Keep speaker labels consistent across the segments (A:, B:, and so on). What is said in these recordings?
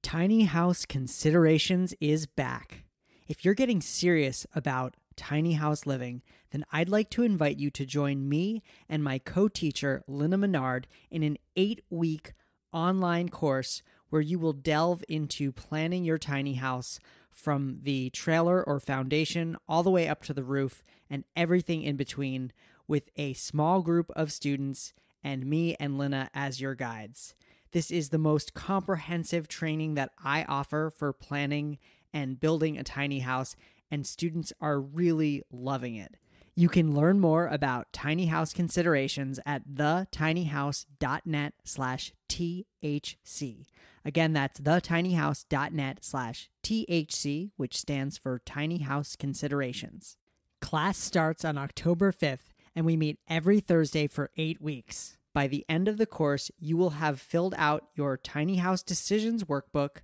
A: Tiny house considerations is back. If you're getting serious about tiny house living, then I'd like to invite you to join me and my co-teacher, Lynna Menard, in an 8-week online course where you will delve into planning your tiny house from the trailer or foundation all the way up to the roof and everything in between, with a small group of students and me and Lynna as your guides. This is the most comprehensive training that I offer for planning and building a tiny house, and students are really loving it. You can learn more about tiny house considerations at thetinyhouse.net/THC. Again, that's thetinyhouse.net/THC, which stands for Tiny House Considerations. Class starts on October 5th, and we meet every Thursday for 8 weeks. By the end of the course, you will have filled out your tiny house decisions workbook,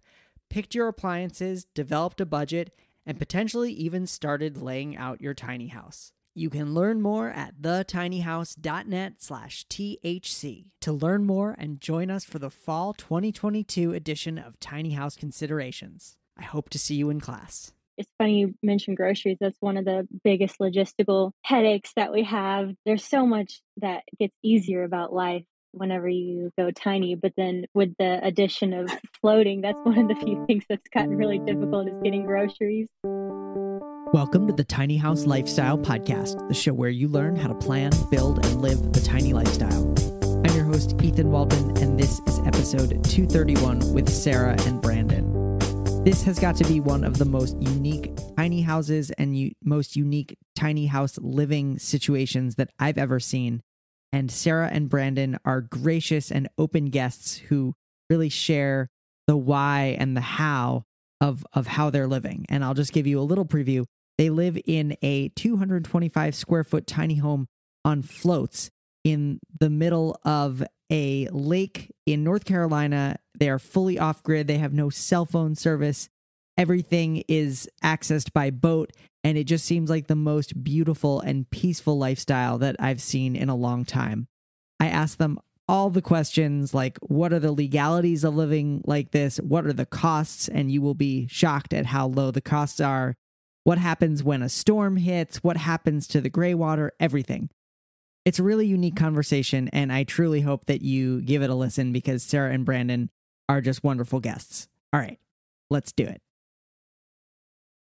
A: picked your appliances, developed a budget, and potentially even started laying out your tiny house. You can learn more at thetinyhouse.net/THC. To learn more and join us for the fall 2022 edition of Tiny House Considerations. I hope to see you in class.
B: It's funny you mentioned groceries. That's one of the biggest logistical headaches that we have. There's so much that gets easier about life whenever you go tiny, but then with the addition of floating, that's one of the few things that's gotten really difficult is getting groceries.
A: Welcome to the Tiny House Lifestyle Podcast, the show where you learn how to plan, build, and live the tiny lifestyle. I'm your host, Ethan Waldman, and this is episode 231 with Sarah and Brandon. This has got to be one of the most unique tiny houses and most unique tiny house living situations that I've ever seen. And Sarah and Brandon are gracious and open guests who really share the why and the how of how they're living. And I'll just give you a little preview. They live in a 225 square foot tiny home on floats in the middle of a lake in North Carolina. They are fully off grid. They have no cell phone service. Everything is accessed by boat. And it just seems like the most beautiful and peaceful lifestyle that I've seen in a long time. I asked them all the questions like, what are the legalities of living like this? What are the costs? And you will be shocked at how low the costs are. What happens when a storm hits? What happens to the gray water? Everything. It's a really unique conversation, and I truly hope that you give it a listen because Sarah and Brandon are just wonderful guests. All right, let's do it.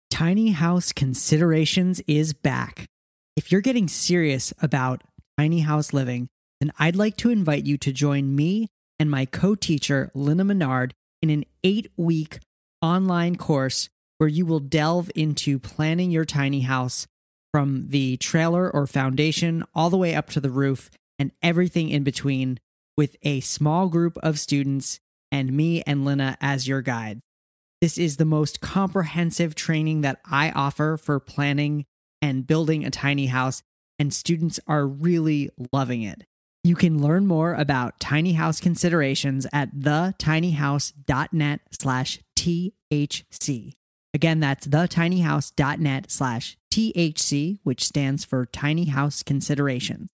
A: Tiny house considerations is back. If you're getting serious about tiny house living, then I'd like to invite you to join me and my co-teacher, Lynna Menard, in an 8-week online course where you will delve into planning your tiny house from the trailer or foundation all the way up to the roof and everything in between, with a small group of students and me and Lynna as your guide. This is the most comprehensive training that I offer for planning and building a tiny house, and students are really loving it. You can learn more about tiny house considerations at thetinyhouse.net/THC. Again, that's thetinyhouse.net/THC, which stands for Tiny House Considerations.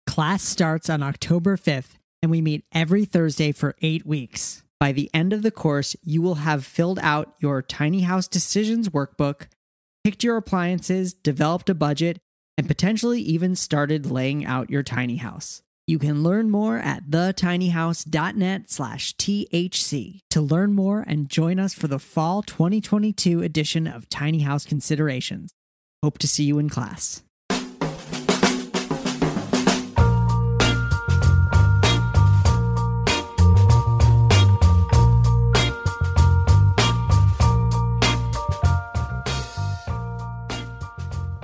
A: Class starts on October 5th, and we meet every Thursday for 8 weeks. By the end of the course, you will have filled out your tiny house decisions workbook, picked your appliances, developed a budget, and potentially even started laying out your tiny house. You can learn more at thetinyhouse.net/THC. To learn more and join us for the fall 2022 edition of Tiny House Considerations. Hope to see you in class.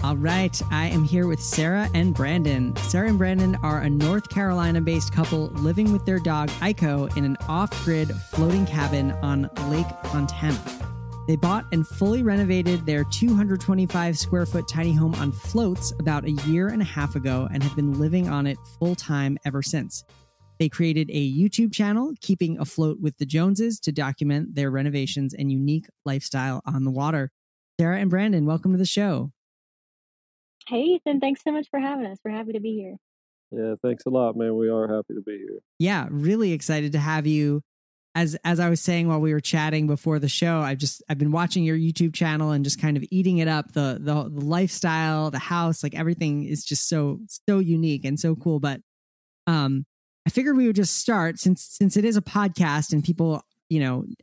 A: All right, I am here with Sarah and Brandon. Sarah and Brandon are a North Carolina-based couple living with their dog, Aiko, in an off-grid floating cabin on Lake Fontana. They bought and fully renovated their 225 square foot tiny home on floats about a year and a half ago and have been living on it full-time ever since. They created a YouTube channel, Keeping Afloat with the Joneses, to document their renovations and unique lifestyle on the water. Sarah and Brandon, welcome to the show.
B: Hey, Ethan, thanks so much for having us. We're happy to be here.
C: Yeah, thanks a lot, man. We are happy to be here.
A: Yeah, really excited to have you. as I was saying while we were chatting before the show, I've been watching your YouTube channel and just kind of eating it up. The lifestyle, the house, like everything is just so unique and so cool. But I figured we would just start since it is a podcast and people,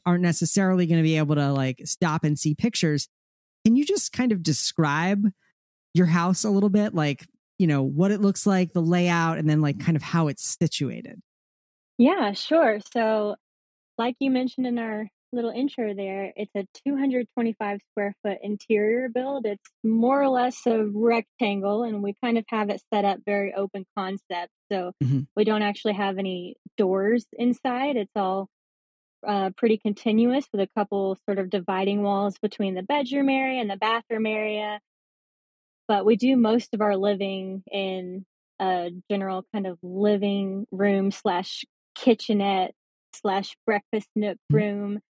A: aren't necessarily going to be able to like stop and see pictures. Can you just kind of describe your house a little bit, like, what it looks like, the layout, and then like kind of how it's situated?
B: Yeah, sure. So, like you mentioned in our little intro there, it's a 225 square foot interior build. It's more or less a rectangle, and we kind of have it set up very open concept. So,
A: Mm-hmm.
B: we don't actually have any doors inside. It's all pretty continuous with a couple sort of dividing walls between the bedroom area and the bathroom area. But we do most of our living in a general kind of living room slash kitchenette slash breakfast nook room.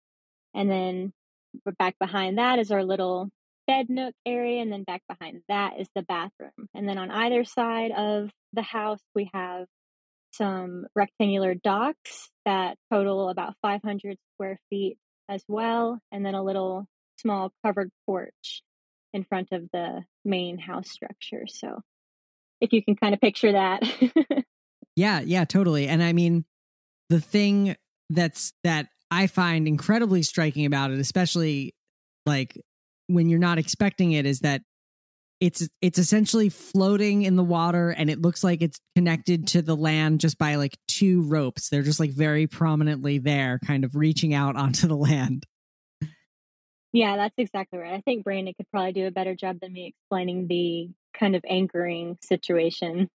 B: And then back behind that is our little bed nook area. And then back behind that is the bathroom. And then on either side of the house, we have some rectangular docks that total about 500 square feet as well. And then a little small covered porch in front of the main house structure. So if you can kind of picture that.
A: Yeah, totally. And I mean, the thing that I find incredibly striking about it, especially like when you're not expecting it, is that it's essentially floating in the water and it looks like it's connected to the land just by like two ropes. They're just like very prominently there, kind of reaching out onto the land.
B: Yeah, that's exactly right. I think Brandon could probably do a better job than me explaining the kind of anchoring situation.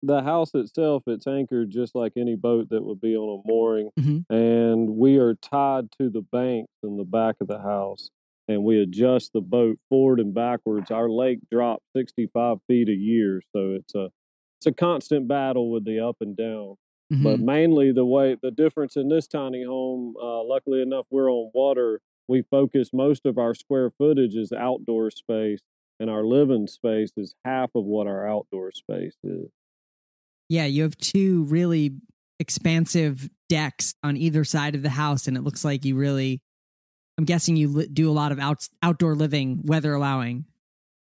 C: The house itself, it's anchored just like any boat that would be on a mooring,
A: Mm-hmm.
C: and we are tied to the banks in the back of the house, and we adjust the boat forward and backwards. Our lake drops 65 feet a year, so it's a constant battle with the up and down.
A: Mm-hmm.
C: But mainly the difference in this tiny home, luckily enough, we're on water. We focus most of our square footage is outdoor space, and our living space is half of what our outdoor space is.
A: Yeah, you have two really expansive decks on either side of the house, and it looks like I'm guessing you do a lot of outdoor living, weather allowing.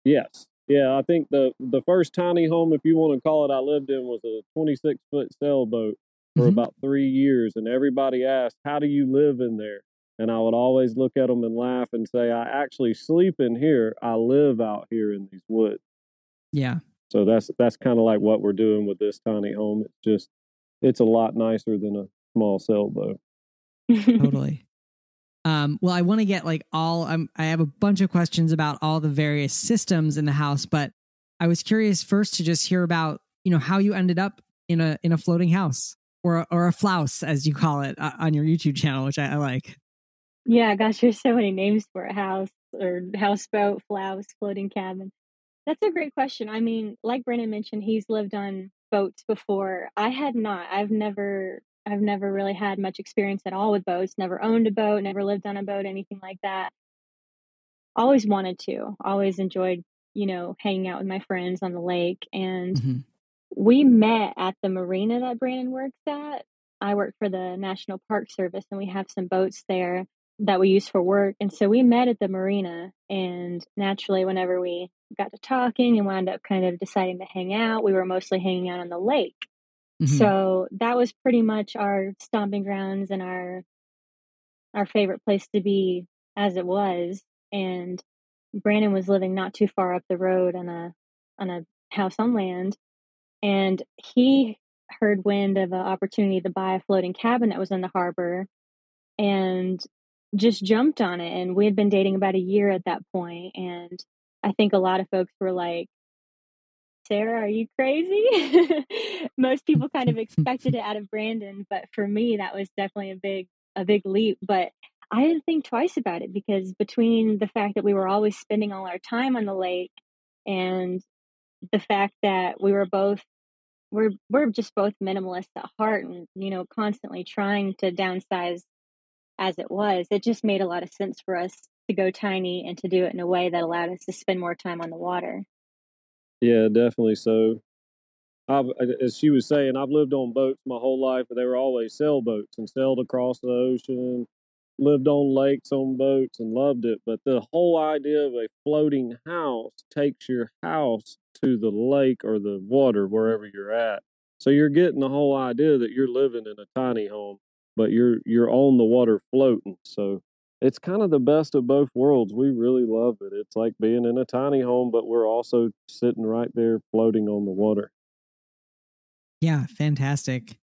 C: Yes. Yeah, I think the first tiny home, if you want to call it, I lived in was a 26-foot sailboat for about 3 years, and everybody asked, "How do you live in there?" And I would always look at them and laugh and say, "I actually sleep in here. I live out here in these woods."
A: Yeah.
C: So that's kind of like what we're doing with this tiny home. It's a lot nicer than a small sailboat.
A: Totally. Well, I want to get like I have a bunch of questions about all the various systems in the house, but I was curious first to just hear about, how you ended up in a floating house or a flouse, as you call it on your YouTube channel, which I like.
B: Yeah, gosh, there's so many names for a house or houseboat, flouse, floating cabin. That's a great question. I mean, like Brandon mentioned, he's lived on boats before. I had not. I've never really had much experience at all with boats. Never owned a boat, never lived on a boat, anything like that. Always wanted to. Always enjoyed, hanging out with my friends on the lake. And
A: Mm-hmm.
B: we met at the marina that Brandon works at. I work for the National Park Service, and we have some boats there that we use for work. And so we met at the marina, and naturally, whenever we got to talking and wound up kind of deciding to hang out, we were mostly hanging out on the lake.
A: Mm-hmm.
B: So that was pretty much our stomping grounds and our favorite place to be as it was. And Brandon was living not too far up the road on a house on land, and he heard wind of an opportunity to buy a floating cabin that was in the harbor and just jumped on it. And we had been dating about a year at that point, and I think a lot of folks were like, "Sarah, are you crazy?" Most people kind of expected it out of Brandon, but for me, that was definitely a big leap. But I didn't think twice about it because between the fact that we were always spending all our time on the lake and the fact that we're just both minimalists at heart and constantly trying to downsize as it was, it just made a lot of sense for us to go tiny and to do it in a way that allowed us to spend more time on the water.
C: Yeah, definitely so. as she was saying, I've lived on boats my whole life, but they were always sailboats and sailed across the ocean, lived on lakes on boats and loved it. But the whole idea of a floating house takes your house to the lake or the water, wherever you're at. So you're getting the whole idea that you're living in a tiny home, but you're on the water floating. So it's kind of the best of both worlds. We really love it. It's like being in a tiny home, but we're also sitting right there floating on the water.
A: Yeah, fantastic.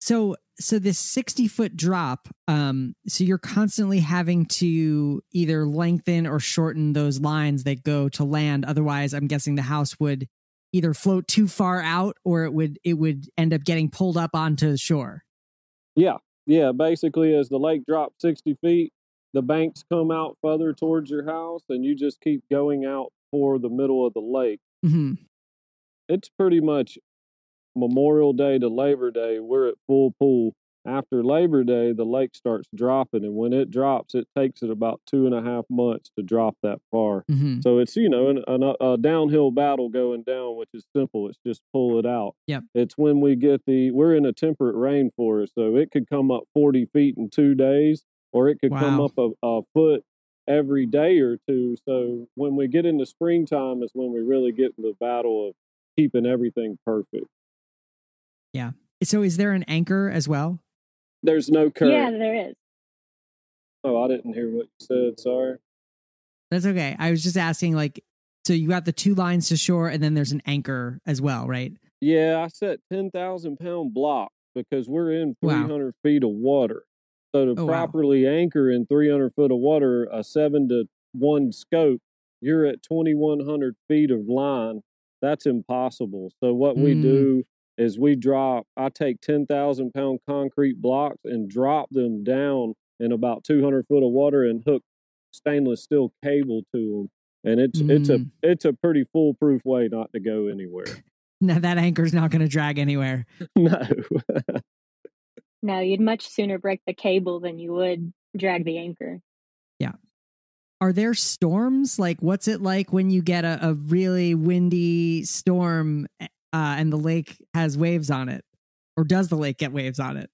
A: So this 60-foot drop, so you're constantly having to either lengthen or shorten those lines that go to land. Otherwise, I'm guessing the house would either float too far out or it would end up getting pulled up onto the shore.
C: Yeah. Basically, as the lake drops 60 feet, the banks come out further towards your house, and you just keep going out for the middle of the lake.
A: Mm-hmm.
C: It's pretty much Memorial Day to Labor Day, we're at full pool. After Labor Day, the lake starts dropping, and when it drops, it takes it about 2.5 months to drop that far.
A: Mm-hmm.
C: So it's, a downhill battle going down, which is simple. It's just pull it out.
A: Yep.
C: It's when we're in a temperate rainforest, so it could come up 40 feet in 2 days, or it could come up a foot every day or two. So when we get into springtime is when we really get in the battle of keeping everything perfect.
A: Yeah. So is there an anchor as well?
C: There's no current.
B: Yeah, there is.
C: Oh, I didn't hear what you said. Sorry.
A: That's okay. I was just asking, so you got the 2 lines to shore and then there's an anchor as well, right?
C: Yeah, I set 10,000-pound block because we're in 300 feet of water. So to properly anchor in 300 foot of water, a 7-to-1 scope, you're at 2,100 feet of line. That's impossible. So what we do is I take 10,000-pound concrete blocks and drop them down in about 200 foot of water and hook stainless steel cable to them. And it's a pretty foolproof way not to go anywhere.
A: No, that anchor's not going to drag anywhere.
C: No.
B: No, you'd much sooner break the cable than you would drag the anchor.
A: Yeah. Are there storms? What's it like when you get a really windy storm and the lake has waves on it? Or does the lake get waves on it?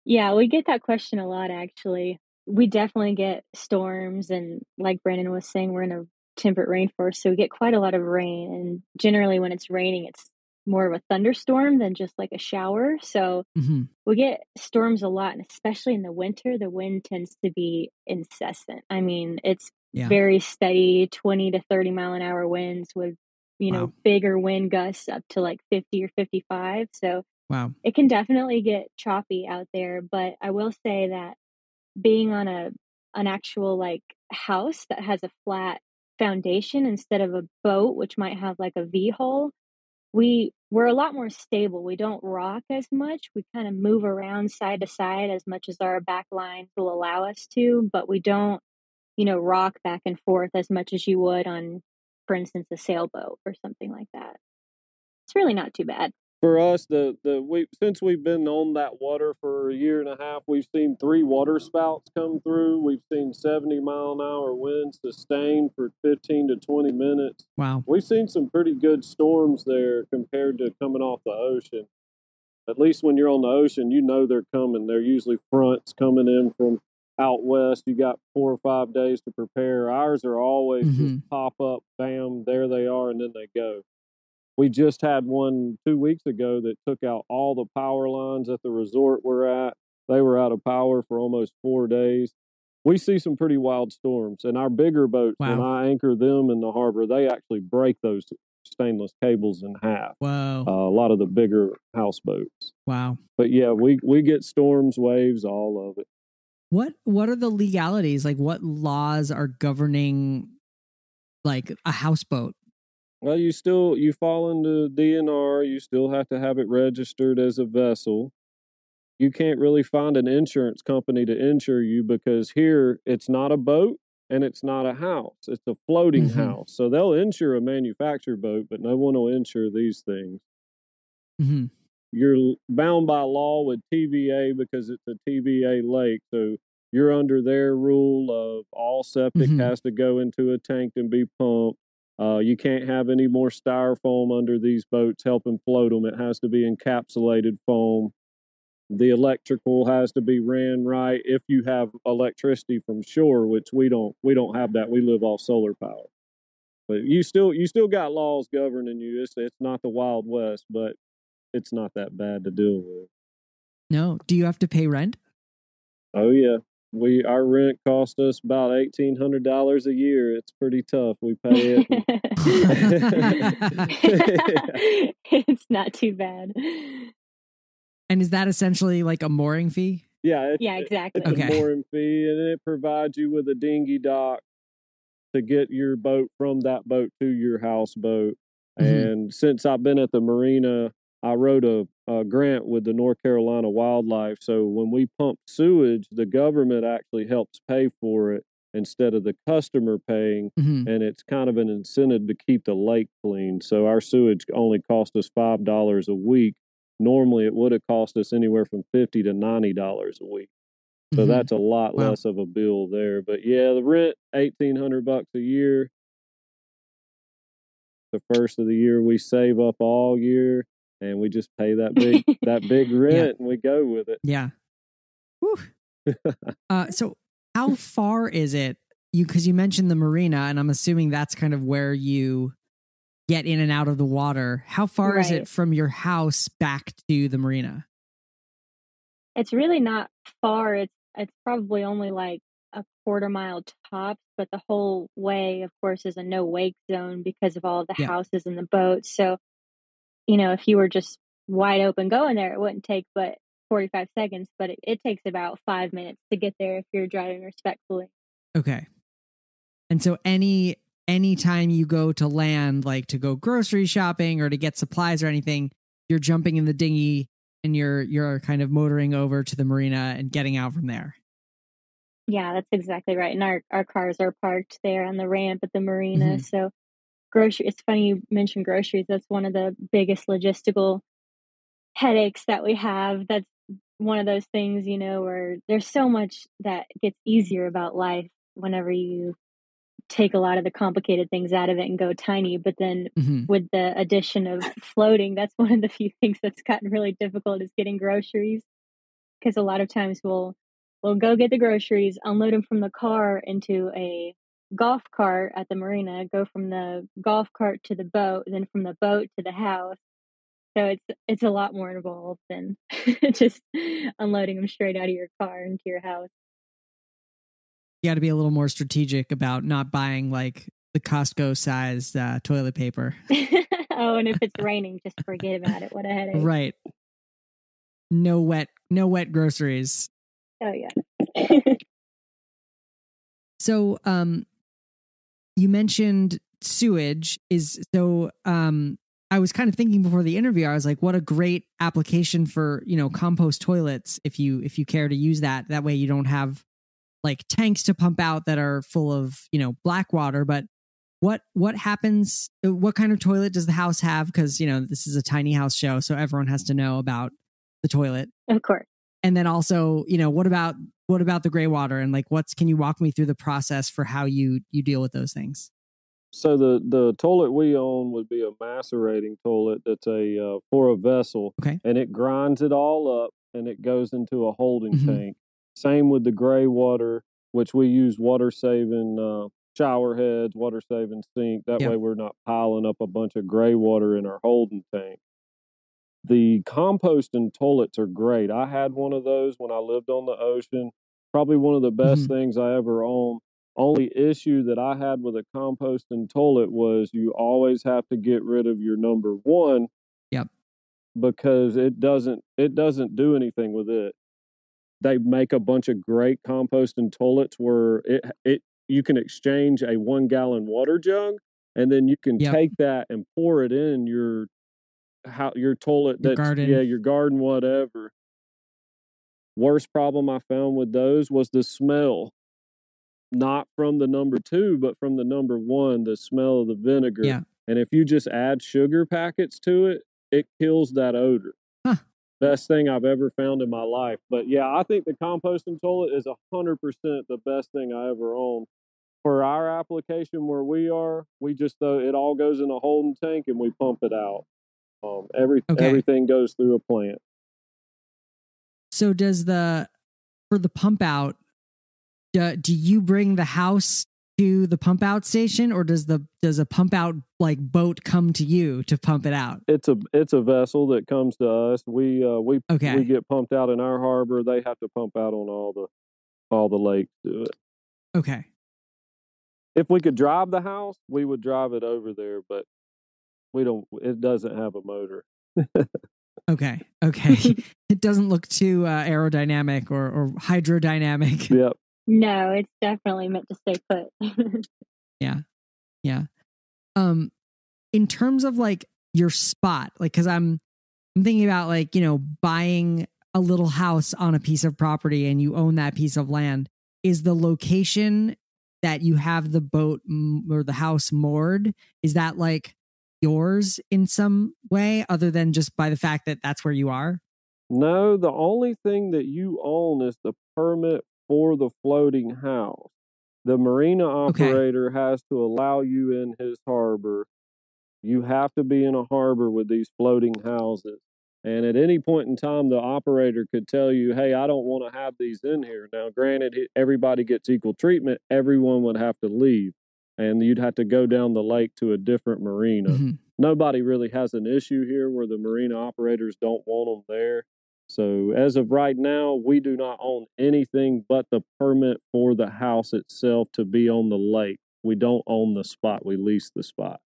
B: Yeah, we get that question a lot, actually. We definitely get storms. And like Brandon was saying, we're in a temperate rainforest, so we get quite a lot of rain. And generally when it's raining, it's more of a thunderstorm than just like a shower. So we get storms a lot. And especially in the winter, the wind tends to be incessant. I mean, it's very steady, 20 to 30 mile an hour winds with, bigger wind gusts up to like 50 or 55. So it can definitely get choppy out there. But I will say that being on an actual like house that has a flat foundation instead of a boat, which might have like a V-hull, we're a lot more stable. We don't rock as much. We kind of move around side to side as much as our back lines will allow us to, but we don't, rock back and forth as much as you would on, for instance, a sailboat or something like that. It's really not too bad.
C: For us, since we've been on that water for a year and a half, we've seen 3 water spouts come through. We've seen 70-mile-an-hour winds sustained for 15 to 20 minutes.
A: Wow.
C: We've seen some pretty good storms there compared to coming off the ocean. At least when you're on the ocean, they're coming. They're usually fronts coming in from out west. You got 4 or 5 days to prepare. Ours are always just pop up, bam, there they are, and then they go. We just had one 2 weeks ago that took out all the power lines at the resort we're at. They were out of power for almost 4 days. We see some pretty wild storms. And our bigger boats, when I anchor them in the harbor, they actually break those stainless cables in half.
A: Wow.
C: A lot of the bigger houseboats.
A: Wow.
C: But yeah, we get storms, waves, all of it.
A: What are the legalities? What laws are governing a houseboat?
C: Well, you fall into DNR. You still have to have it registered as a vessel. You can't really find an insurance company to insure you because here it's not a boat and it's not a house. It's a floating house. So they'll insure a manufactured boat, but no one will insure these things. You're bound by law with TVA because it's a TVA lake. So you're under their rule of all septic has to go into a tank and be pumped. You can't have any more styrofoam under these boats helping float them. It has to be encapsulated foam. The electrical has to be ran right. If you have electricity from shore, which we don't have that. We live off solar power. But you still got laws governing you. It's not the Wild West, but it's not that bad to deal with.
A: No. Do you have to pay rent?
C: Oh yeah. Our rent cost us about $1,800 a year. It's pretty tough. We pay it.
B: It's not too bad.
A: And is that essentially like a mooring fee?
B: Yeah, exactly.
C: It's a mooring fee, and it provides you with a dinghy dock to get your boat from that boat to your houseboat. And since I've been at the marina, I wrote a grant with the North Carolina Wildlife. So when we pump sewage, the government actually helps pay for it instead of the customer paying. And it's kind of an incentive to keep the lake clean. So our sewage only cost us $5 a week. Normally it would have cost us anywhere from $50 to $90 a week. So that's a lot less of a bill there. But yeah, the rent, $1,800 a year. The first of the year we save up all year, and we just pay that big rent, and we go with it.
A: Yeah. Whew. So how far is it? Because you mentioned the marina, and I'm assuming that's kind of where you get in and out of the water. How far is it from your house back to the marina?
B: It's really not far. It's probably only like a quarter mile tops, but the whole way, of course, is a no wake zone because of all the houses and the boats. So, if you were just wide open going there, it wouldn't take but 45 seconds, but it takes about 5 minutes to get there if you're driving respectfully.
A: Okay. And so any time you go to land, like to go grocery shopping or to get supplies or anything, you're jumping in the dinghy and you're kind of motoring over to the marina and getting out from there.
B: Yeah, that's exactly right. And our cars are parked there on the ramp at the marina. So it's funny you mentioned groceries. That's one of the biggest logistical headaches that we have. That's one of those things, where there's so much that gets easier about life whenever you take a lot of the complicated things out of it and go tiny. But then with the addition of floating, that's one of the few things that's gotten really difficult is getting groceries. Because a lot of times we'll go get the groceries, unload them from the car into a golf cart at the marina, go from the golf cart to the boat, then from the boat to the house. So it's a lot more involved than just unloading them straight out of your car into your house.
A: You got to be a little more strategic about not buying like the Costco sized toilet paper.
B: Oh, and if it's raining, just forget about it. What a headache.
A: Right. No wet groceries.
B: Oh yeah.
A: So, you mentioned sewage I was kind of thinking before the interview, I was like, what a great application for, compost toilets. If you care to use that way, you don't have like tanks to pump out that are full of, black water. But what happens? What kind of toilet does the house have? Because, this is a tiny house show. So everyone has to know about the toilet.
B: Of course.
A: And then also, what about the gray water and like can you walk me through the process for how you deal with those things?
C: So the toilet we own would be a macerating toilet that's for a vessel, and it grinds it all up and it goes into a holding tank. Same with the gray water, which we use water saving shower heads, water saving sink. That way we're not piling up a bunch of gray water in our holding tank. The composting toilets are great. I had one of those when I lived on the ocean. Probably one of the best things I ever owned. Only issue that I had with a composting toilet was you always have to get rid of your number one.
A: Yep.
C: Because it doesn't do anything with it. They make a bunch of great composting toilets where you can exchange a 1 gallon water jug, and then you can take that and pour it in your toilet, your garden, whatever. Worst problem I found with those was the smell. Not from the number two, but from the number one, the smell of the vinegar.
A: Yeah.
C: And if you just add sugar packets to it, it kills that odor. Best thing I've ever found in my life. But yeah, I think the composting toilet is 100% the best thing I ever owned. For our application where we are, we just it all goes in a holding tank and we pump it out. Everything goes through a plant.
A: So for the pump out, do you bring the house to the pump out station, or does a pump out like boat come to you to pump it out?
C: It's a vessel that comes to us. We get pumped out in our harbor. They have to pump out on all the lakes to it.
A: Okay.
C: If we could drive the house, we would drive it over there, but we don't. It doesn't have a motor.
A: Okay. It doesn't look too aerodynamic or hydrodynamic.
C: Yep.
B: No, it's definitely meant to stay put.
A: Yeah. In terms of like your spot, like, because I'm thinking about like, buying a little house on a piece of property and you own that piece of land. Is the location that you have the boat or the house moored, is that like yours in some way other than just by the fact that that's where you are?
C: No, the only thing that you own is the permit for the floating house. The marina operator has to allow you in his harbor. You have to be in a harbor with these floating houses. And at any point in time, the operator could tell you, hey, I don't want to have these in here. Now, granted, everybody gets equal treatment. Everyone would have to leave, and you'd have to go down the lake to a different marina. Mm-hmm. Nobody really has an issue here where the marina operators don't want them there. So as of right now, we do not own anything but the permit for the house itself to be on the lake. We don't own the spot. We lease the spot.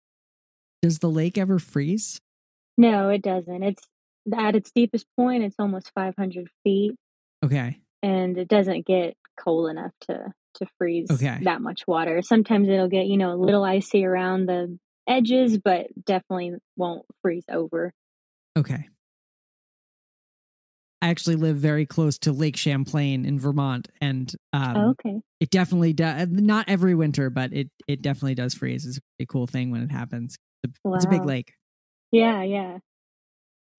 A: Does the lake ever freeze?
B: No, it doesn't. It's at its deepest point, it's almost 500 feet.
A: Okay.
B: And it doesn't get cold enough to freeze that much water. Sometimes it'll get, a little icy around the edges, but definitely won't freeze over.
A: Okay. I actually live very close to Lake Champlain in Vermont, and it definitely does. Not every winter, but it definitely does freeze. It's a pretty cool thing when it happens. It's a big lake.
B: Yeah.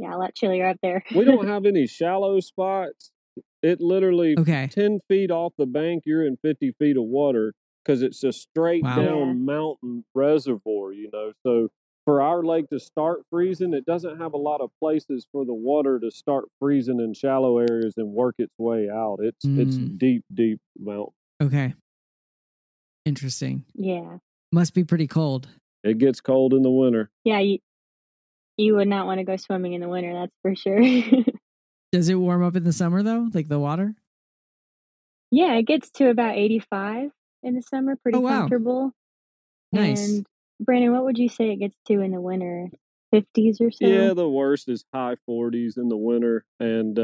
B: A lot chillier up there.
C: We don't have any shallow spots. It literally 10 feet off the bank, you're in 50 feet of water because it's a straight down mountain reservoir, So for our lake to start freezing, it doesn't have a lot of places for the water to start freezing in shallow areas and work its way out. It's deep mountain.
A: Okay. Interesting.
B: Yeah.
A: Must be pretty cold.
C: It gets cold in the winter.
B: Yeah, you would not want to go swimming in the winter, that's for sure.
A: Does it warm up in the summer though? Like the water?
B: Yeah, it gets to about 85 in the summer, pretty comfortable.
C: Nice.
B: And Brandon, what would you say it gets to in the winter? 50s or so?
C: Yeah, the worst is high 40s in the winter and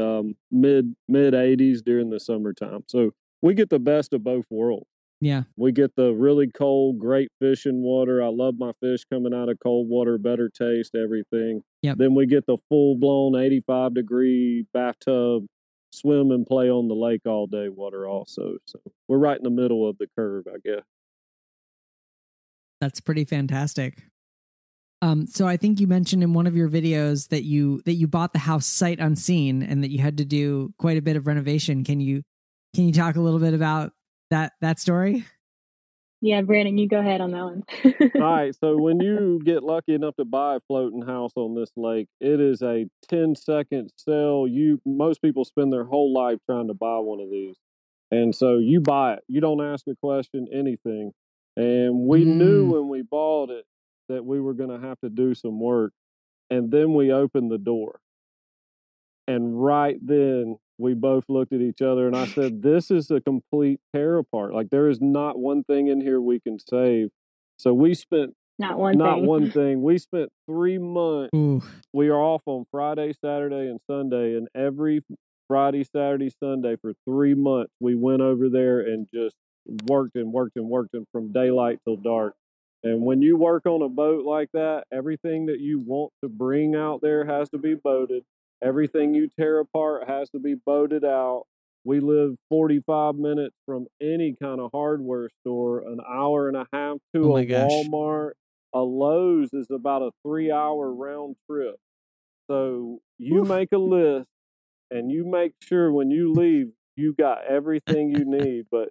C: mid 80s during the summertime. So we get the best of both worlds.
A: Yeah.
C: We get the really cold, great fishing water. I love my fish coming out of cold water, better taste, everything.
A: Yep.
C: Then we get the full-blown 85-degree bathtub, swim and play on the lake all day water also. So we're right in the middle of the curve, I guess.
A: That's pretty fantastic. So I think you mentioned in one of your videos that you bought the house sight unseen and that you had to do quite a bit of renovation. Can you talk a little bit about that story?
B: Yeah, Brandon, you go ahead on that one.
C: All right. So when you get lucky enough to buy a floating house on this lake, it is a 10-second sell. Most people spend their whole life trying to buy one of these. And so you buy it. You don't ask a question, anything. And we knew when we bought it that we were going to have to do some work. And then we opened the door. And right then, we both looked at each other and I said, this is a complete tear apart. Like, there is not one thing in here we can save. So we spent
B: not one thing.
C: We spent 3 months.
A: Ooh.
C: We are off on Friday, Saturday, and Sunday. And every Friday, Saturday, Sunday for 3 months, we went over there and just worked from daylight till dark. And when you work on a boat like that, everything that you want to bring out there has to be boated. Everything you tear apart has to be boated out. We live 45 minutes from any kind of hardware store, an hour and a half to a Walmart. A Lowe's is about a 3-hour round trip. So you make a list and you make sure when you leave, you got everything you need. But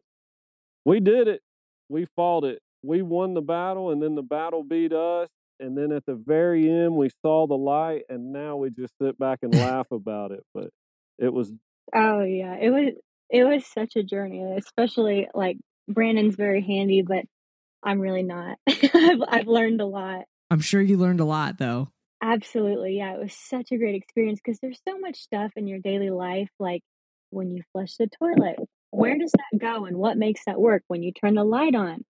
C: we did it. we fought it. We won the battle, and then the battle beat us. And then at the very end, we saw the light, and now we just sit back and laugh about it. But it was,
B: Oh yeah, it was such a journey, especially like Brandon's very handy, but I'm really not. I've learned a lot.
A: I'm sure you learned a lot though.
B: Absolutely, yeah, it was such a great experience because there's so much stuff in your daily life, like when you flush the toilet, where does that go and what makes that work? When you turn the light on,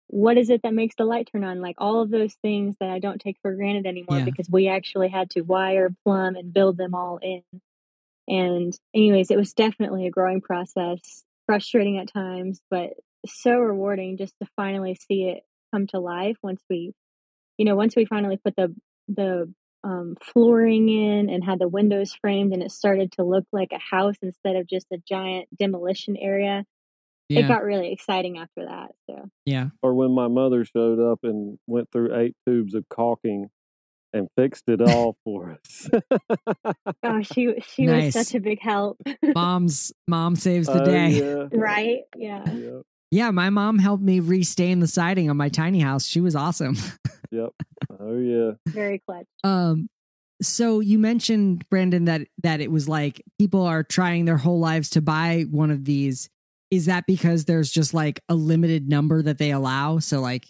B: what is it that makes the light turn on? Like all of those things that I don't take for granted anymore
A: Yeah.
B: because we actually had to wire, plumb, and build them all in. And anyways, it was definitely a growing process, frustrating at times, but so rewarding just to finally see it come to life once we finally put the flooring in and had the windows framed and it started to look like a house instead of just a giant demolition area. It
A: Yeah.
B: got really exciting after that. So
A: Yeah.
C: or when my mother showed up and went through 8 tubes of caulking and fixed it all for us.
B: oh, she was
A: Nice.
B: such a big help.
A: Mom saves the
C: Oh,
A: day.
C: yeah.
B: Right? Yeah.
C: Yep.
A: Yeah, my mom helped me restain the siding on my tiny house. She was awesome.
C: Yep. Oh, yeah.
B: Very clutch.
A: So you mentioned, Brandon, that it was like people are trying their whole lives to buy one of these. Is that because there's just like a limited number that they allow? So like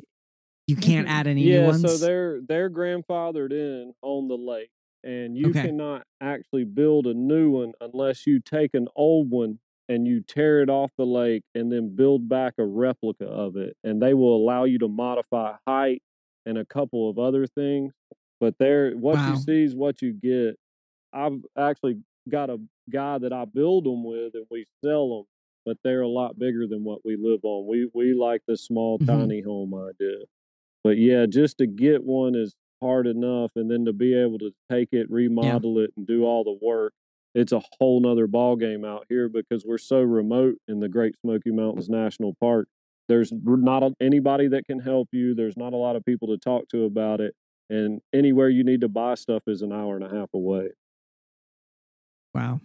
A: you can't add any new ones?
C: So they're grandfathered in on the lake, and you
A: Okay.
C: cannot actually build a new one unless you take an old one and you tear it off the lake and then build back a replica of it. And they will allow you to modify height and a couple of other things. But what you
A: Wow.
C: see is what you get. I've actually got a guy that I build them with, and we sell them, but they're a lot bigger than what we live on. We like the small, tiny home idea. But yeah, just to get one is hard enough, and then to be able to take it, remodel it, and do all the work, it's a whole nother ball game out here because we're so remote in the Great Smoky Mountains National Park. There's not anybody that can help you. There's not a lot of people to talk to about it, and anywhere you need to buy stuff is an hour and a half away.
A: Wow.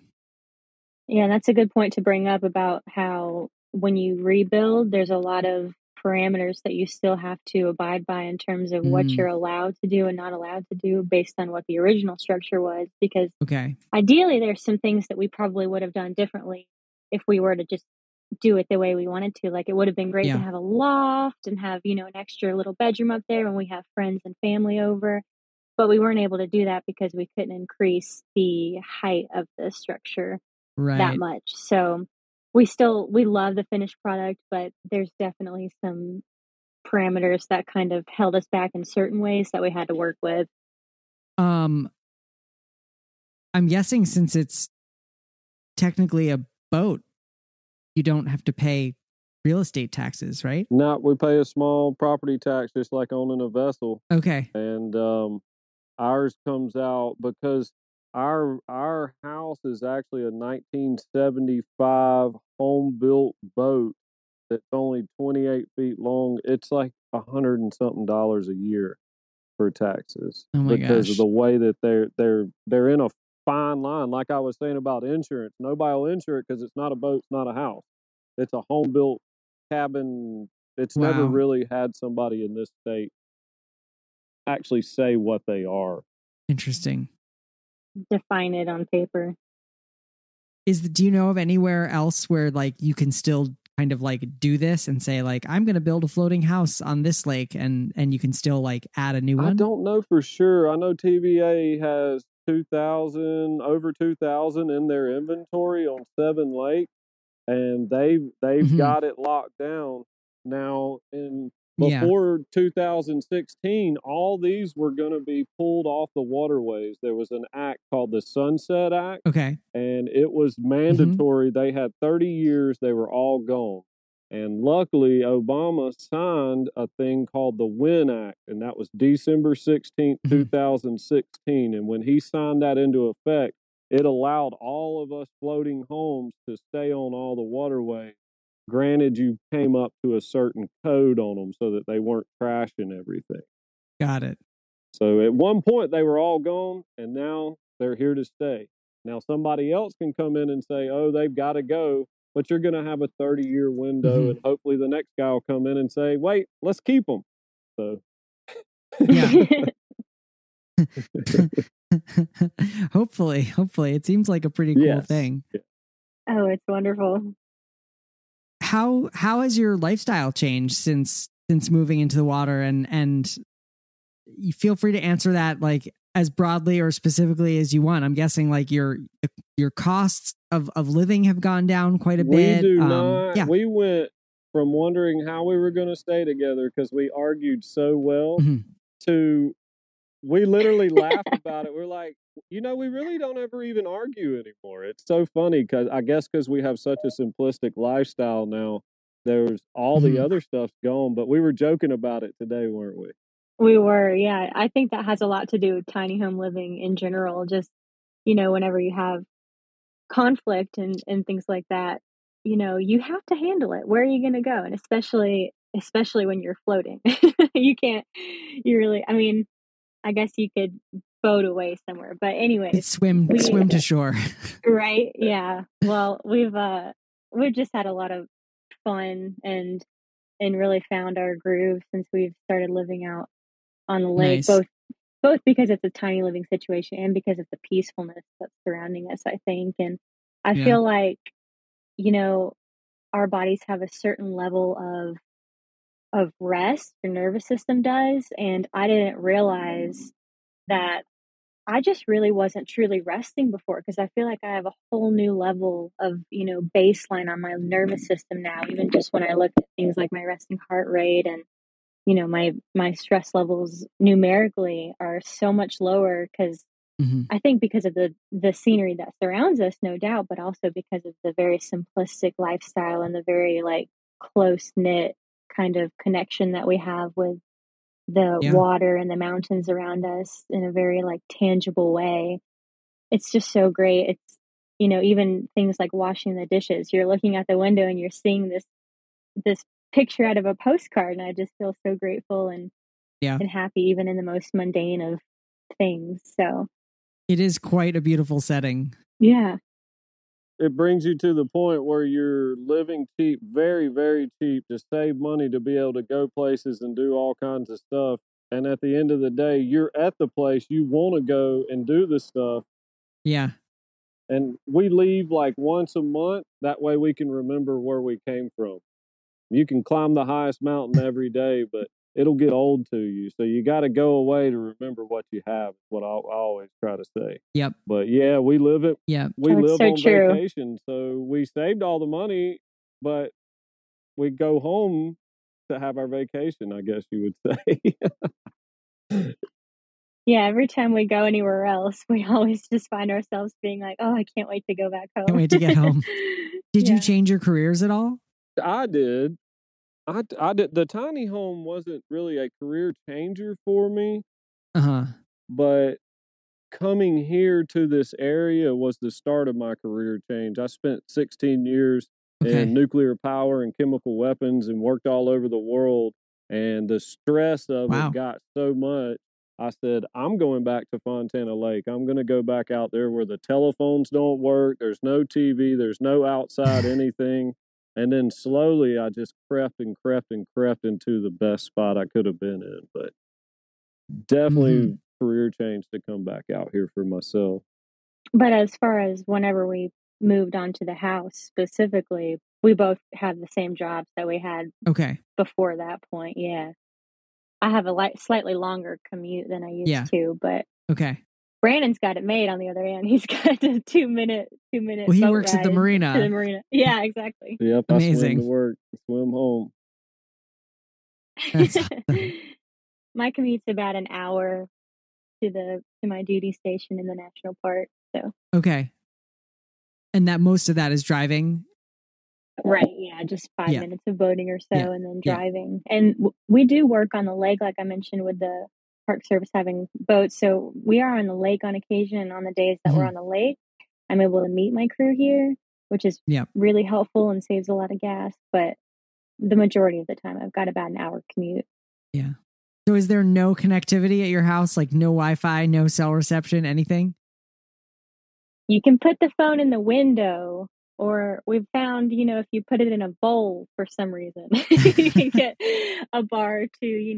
B: Yeah, that's a good point to bring up about how when you rebuild, there's a lot of parameters that you still have to abide by in terms of what you're allowed to do and not allowed to do based on what the original structure was. Because
A: Okay.
B: ideally, there's some things that we probably would have done differently if we were to just do it the way we wanted to. Like it would have been great to have a loft and have, an extra little bedroom up there when we have friends and family over. But we weren't able to do that because we couldn't increase the height of the structure that much. So we love the finished product, but there's definitely some parameters that kind of held us back in certain ways that we had to work with.
A: I'm guessing since it's technically a boat, you don't have to pay real estate taxes, right?
C: No, we pay a small property tax just like owning a vessel.
A: Okay.
C: And ours comes out because our house is actually a 1975 home built boat that's only 28 feet long. It's like $100 and something a year for taxes because of the way that they're in a fine line. Like I was saying about insurance, nobody will insure it because it's not a boat, it's not a house. It's a home built cabin. It's never really had somebody in this state actually say what they are.
A: Interesting.
B: Define it on paper.
A: Do you know of anywhere else where like you can still kind of like do this and say like I'm going to build a floating house on this lake and you can still like add a new one?
C: I don't know for sure. I know TVA has over 2,000 in their inventory on 7 lakes, and they've got it locked down. Now, before 2016, all these were going to be pulled off the waterways. There was an act called the Sunset Act.
A: Okay.
C: And it was mandatory. They had 30 years. They were all gone. And luckily, Obama signed a thing called the WIN Act, and that was December 16th, 2016. And when he signed that into effect, it allowed all of us floating homes to stay on all the waterways. Granted, you came up to a certain code on them so that they weren't crashing everything.
A: Got it.
C: So at one point, they were all gone, and now they're here to stay. Now, somebody else can come in and say, oh, they've got to go, but you're going to have a 30-year window, and hopefully the next guy will come in and say, wait, let's keep them. So,
A: yeah. Hopefully. It seems like a pretty cool thing.
C: Yeah.
B: Oh, it's wonderful.
A: How has your lifestyle changed since moving into the water? And you feel free to answer that like as broadly or specifically as you want. I'm guessing like your costs of living have gone down quite a bit.
C: We do not. Yeah. We went from wondering how we were going to stay together because we argued so well to we literally laughed about it. We're like, we really don't ever even argue anymore. It's so funny because we have such a simplistic lifestyle now. There's all the other stuff's gone, but we were joking about it today, weren't we?
B: We were, yeah. I think that has a lot to do with tiny home living in general. Just, whenever you have conflict and things like that, you have to handle it. Where are you going to go? And especially when you're floating, I guess you could boat away somewhere, but anyways,
A: swim to shore.
B: Right. Yeah. Well, we've just had a lot of fun and really found our groove since we've started living out on the lake,
A: nice.
B: both because it's a tiny living situation and because of the peacefulness that's surrounding us, I think. And I feel like, our bodies have a certain level of rest, your nervous system does. And I didn't realize that I just really wasn't truly resting before, because I feel like I have a whole new level of, baseline on my nervous system now, even just when I look at things like my resting heart rate and, my stress levels numerically are so much lower because I think because of the scenery that surrounds us, no doubt, but also because of the very simplistic lifestyle and the very like close knit kind of connection that we have with the water and the mountains around us in a very like tangible way. It's just so great. It's, even things like washing the dishes, you're looking out the window and you're seeing this picture out of a postcard, and I just feel so grateful and happy even in the most mundane of things. So
A: it is quite a beautiful setting.
B: Yeah.
C: It brings you to the point where you're living cheap, very, very cheap, to save money to be able to go places and do all kinds of stuff. And at the end of the day, you're at the place you want to go and do the stuff.
A: Yeah.
C: And we leave like once a month. That way we can remember where we came from. You can climb the highest mountain every day, but it'll get old to you. So you got to go away to remember what you have, is what I always try to say.
A: Yep.
C: But yeah, we live it.
A: Yeah.
C: We live on vacation. So we saved all the money, but we go home to have our vacation, I guess you would say.
B: Yeah, every time we go anywhere else, we always just find ourselves being like, oh, I can't wait to go back home.
A: Can't wait to get home. Did you change your careers at all?
C: I did. I did. The tiny home wasn't really a career changer for me. But coming here to this area was the start of my career change. I spent 16 years in nuclear power and chemical weapons and worked all over the world. And the stress of it got so much. I said, I'm going back to Fontana Lake. I'm going to go back out there where the telephones don't work. There's no TV. There's no outside anything. And then slowly I just crept into the best spot I could have been in. But definitely career change to come back out here for myself.
B: But as far as whenever we moved onto the house specifically, we both had the same jobs that we had before that point. Yeah. I have a slightly longer commute than I used to, but Brandon's got it made on the other hand. He's got a 2 minute.
A: Well, he works at the marina.
B: To the marina. Yeah, exactly.
C: Yep.
A: Amazing.
C: I swim to work, swim home.
A: That's awesome.
B: My commute's about an hour to my duty station in the national park. So
A: and that most of that is driving.
B: Right. Yeah. Just 5 minutes of boating or so, and then driving. And we do work on the lake, like I mentioned, with the Park Service having boats. So we are on the lake on occasion. And on the days that we're on the lake, I'm able to meet my crew here, which is really helpful and saves a lot of gas. But the majority of the time, I've got about an hour commute.
A: Yeah. So is there no connectivity at your house? Like no Wi-Fi, no cell reception, anything?
B: You can put the phone in the window, Or we've found, if you put it in a bowl for some reason, you can get a bar to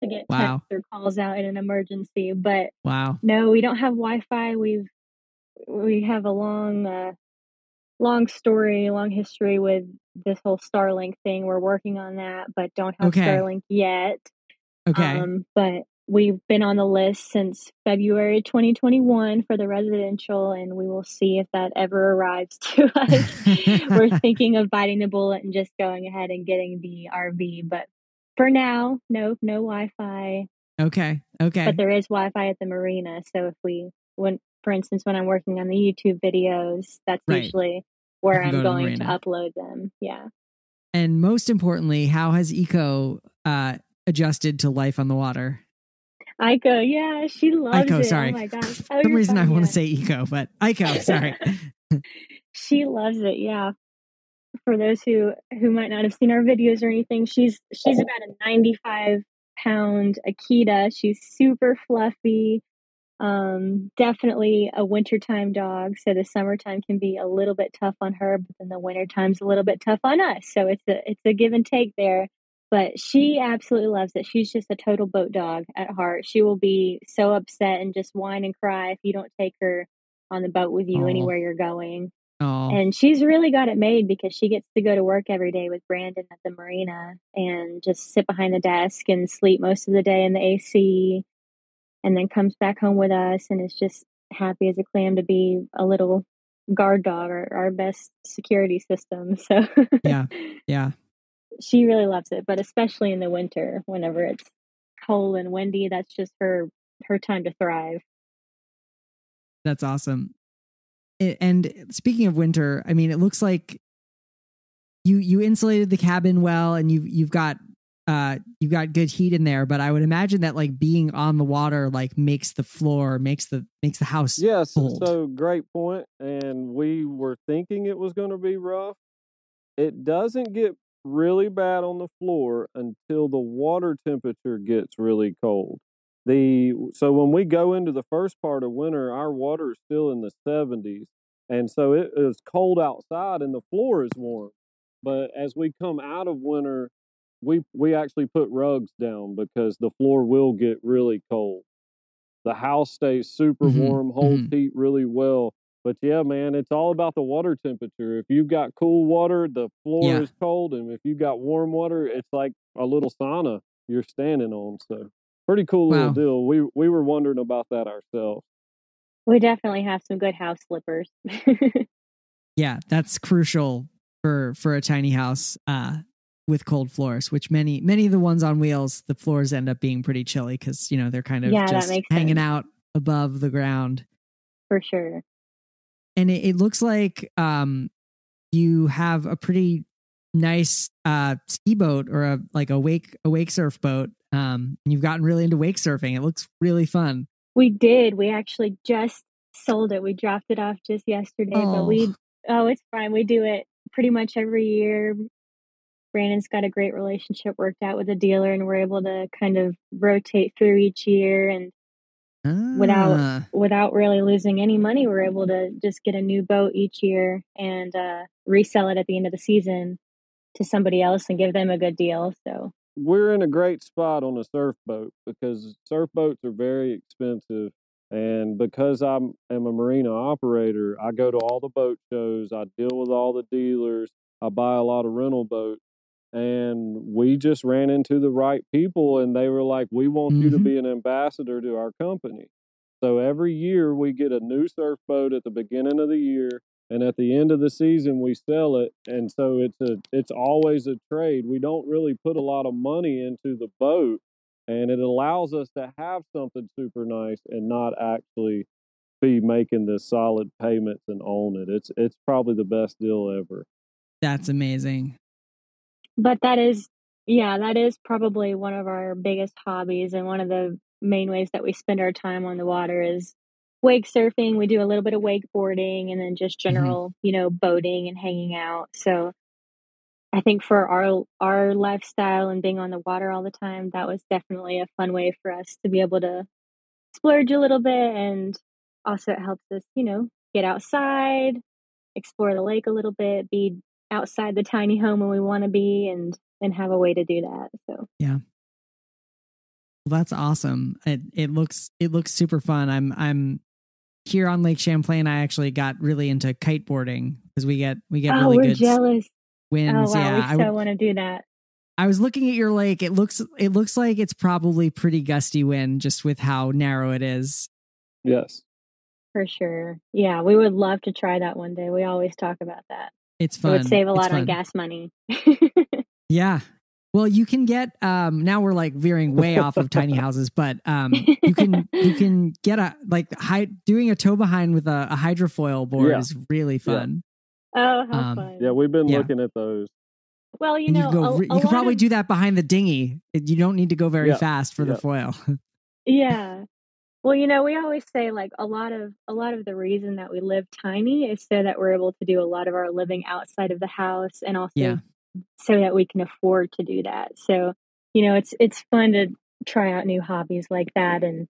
B: get
A: Wow.
B: texts or calls out in an emergency. But
A: Wow.
B: no, we don't have Wi-Fi. We have a long story, long history with this whole Starlink thing. We're working on that, but don't have
A: Okay.
B: Starlink yet.
A: Okay.
B: But we've been on the list since February 2021 for the residential, and we will see if that ever arrives to us. We're thinking of biting the bullet and just going ahead and getting the RV, but for now, no Wi-Fi.
A: Okay.
B: But there is Wi-Fi at the marina, so for instance, when I'm working on the YouTube videos, that's
A: Right.
B: usually
A: You
B: where
A: can
B: I'm
A: go to the
B: going to
A: marina.
B: upload them. Yeah.
A: And most importantly, how has Eco adjusted to life on the water?
B: Ico, yeah, she loves
A: Ico,
B: it.
A: sorry.
B: Oh my gosh.
A: For some
B: You're
A: reason, I
B: fine,
A: want to
B: yeah.
A: say Eco, but Ico, sorry.
B: She loves it, yeah. For those who might not have seen our videos or anything, she's about a 95-pound Akita. She's super fluffy. Definitely a wintertime dog. So the summertime can be a little bit tough on her, but then the wintertime's a little bit tough on us. So it's a give and take there. But she absolutely loves it. She's just a total boat dog at heart. She will be so upset and just whine and cry if you don't take her on the boat with you anywhere you're going.
A: Oh.
B: And she's really got it made because she gets to go to work every day with Brandon at the marina and just sit behind the desk and sleep most of the day in the AC, and then comes back home with us and is just happy as a clam to be a little guard dog, or our best security system. So
A: Yeah.
B: she really loves it, but especially in the winter, whenever it's cold and windy, that's just her time to thrive.
A: That's awesome. And speaking of winter, I mean, it looks like you insulated the cabin well, and you've got good heat in there. But I would imagine that like being on the water like makes the house cold.
C: So great point. And we were thinking it was going to be rough. It doesn't get really bad on the floor until the water temperature gets really cold. So when we go into the first part of winter, our water is still in the 70s, and so it is cold outside and the floor is warm. But as we come out of winter, we actually put rugs down because the floor will get really cold. The house stays super warm, holds heat really well. But yeah, man, it's all about the water temperature. If you've got cool water, the floor is cold, and if you've got warm water, it's like a little sauna you're standing on. So pretty cool little deal. We were wondering about that ourselves.
B: We definitely have some good house slippers.
A: Yeah, that's crucial for a tiny house with cold floors, which many of the ones on wheels, the floors end up being pretty chilly because, they're kind of just hanging out above the ground.
B: For sure.
A: And it looks like you have a pretty nice ski boat, or a wake surf boat. And you've gotten really into wake surfing. It looks really fun.
B: We did. We actually just sold it. We dropped it off just yesterday, but it's fine. We do it pretty much every year. Brandon's got a great relationship worked out with a dealer, and we're able to kind of rotate through each year, and without really losing any money, we're able to just get a new boat each year and resell it at the end of the season to somebody else and give them a good deal. So
C: we're in a great spot on a surf boat because surf boats are very expensive. And because am a marina operator, I go to all the boat shows, I deal with all the dealers, I buy a lot of rental boats. And we just ran into the right people, and they were like, we want you to be an ambassador to our company. So every year we get a new surf boat at the beginning of the year, and at the end of the season we sell it. And so it's always a trade. We don't really put a lot of money into the boat, and it allows us to have something super nice and not actually be making the solid payments and own it. It's probably the best deal ever.
A: That's amazing.
B: But that is probably one of our biggest hobbies, and one of the main ways that we spend our time on the water is wake surfing. We do a little bit of wakeboarding, and then just general, boating and hanging out. So I think for our lifestyle and being on the water all the time, that was definitely a fun way for us to be able to splurge a little bit, and also it helps us, get outside, explore the lake a little bit, be outside the tiny home when we want to be, and have a way to do that. So
A: yeah. Well, that's awesome. It looks super fun. I'm here on Lake Champlain. I actually got really into kiteboarding because we get really
B: we're
A: good
B: jealous.
A: winds.
B: Oh wow,
A: Yeah,
B: we so want to do that.
A: I was looking at your lake. It looks like it's probably pretty gusty wind just with how narrow it is.
C: Yes.
B: For sure. Yeah, we would love to try that one day. We always talk about that.
A: It's fun.
B: It would save a lot
A: fun.
B: on gas money.
A: Yeah. Well, you can get now we're like veering way off of tiny houses, but you can get doing a tow behind with a hydrofoil board is really fun.
B: Yeah. Oh, how fun.
C: Yeah, we've been looking at those.
B: Well, you
A: could probably do that behind the dinghy. You don't need to go very fast for the foil.
B: Yeah. Well, we always say like a lot of the reason that we live tiny is so that we're able to do a lot of our living outside of the house, and also so that we can afford to do that. So, it's fun to try out new hobbies like that and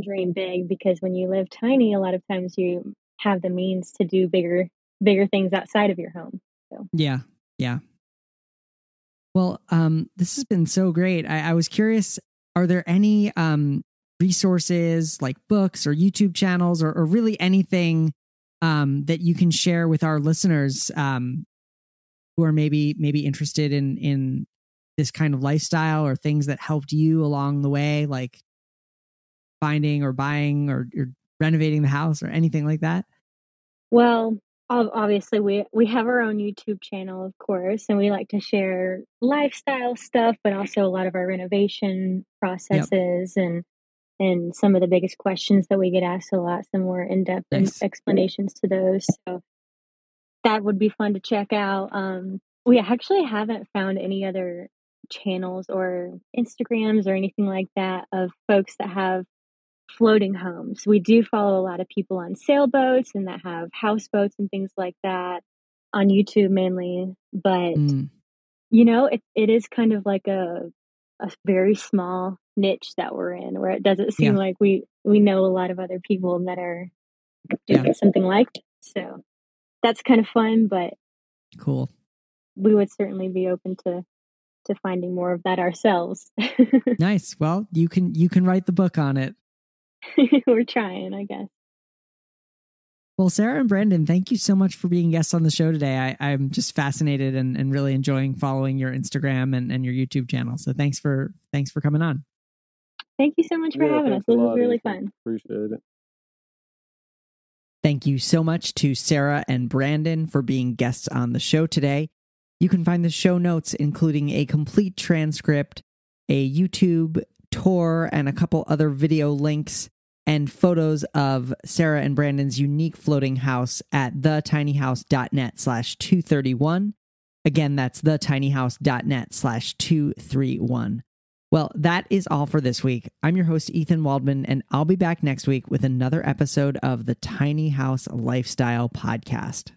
B: dream big, because when you live tiny, a lot of times you have the means to do bigger things outside of your home. So
A: yeah. Well, this has been so great. I was curious, are there any resources like books or YouTube channels or really anything that you can share with our listeners who are maybe interested in this kind of lifestyle, or things that helped you along the way, like finding or buying or renovating the house or anything like that?
B: Well, obviously we have our own YouTube channel, of course, and we like to share lifestyle stuff, but also a lot of our renovation processes and some of the biggest questions that we get asked a lot, some more in-depth explanations to those. So that would be fun to check out. We actually haven't found any other channels or Instagrams or anything like that of folks that have floating homes. We do follow a lot of people on sailboats and that have houseboats and things like that on YouTube mainly. But, it is kind of like a very small niche that we're in, where it doesn't seem like we know a lot of other people that are doing something like that. So that's kind of fun, but
A: cool.
B: We would certainly be open to finding more of that ourselves.
A: Nice. Well, you can write the book on it.
B: We're trying, I guess.
A: Well, Sarah and Brandon, thank you so much for being guests on the show today. I'm just fascinated and really enjoying following your Instagram and your YouTube channel. So thanks for coming on.
B: Thank you so much for having us. This was really fun.
C: Appreciate it.
A: Thank you so much to Sarah and Brandon for being guests on the show today. You can find the show notes, including a complete transcript, a YouTube tour, and a couple other video links and photos of Sarah and Brandon's unique floating house at thetinyhouse.net/231. Again, that's thetinyhouse.net/231. Well, that is all for this week. I'm your host, Ethan Waldman, and I'll be back next week with another episode of the Tiny House Lifestyle Podcast.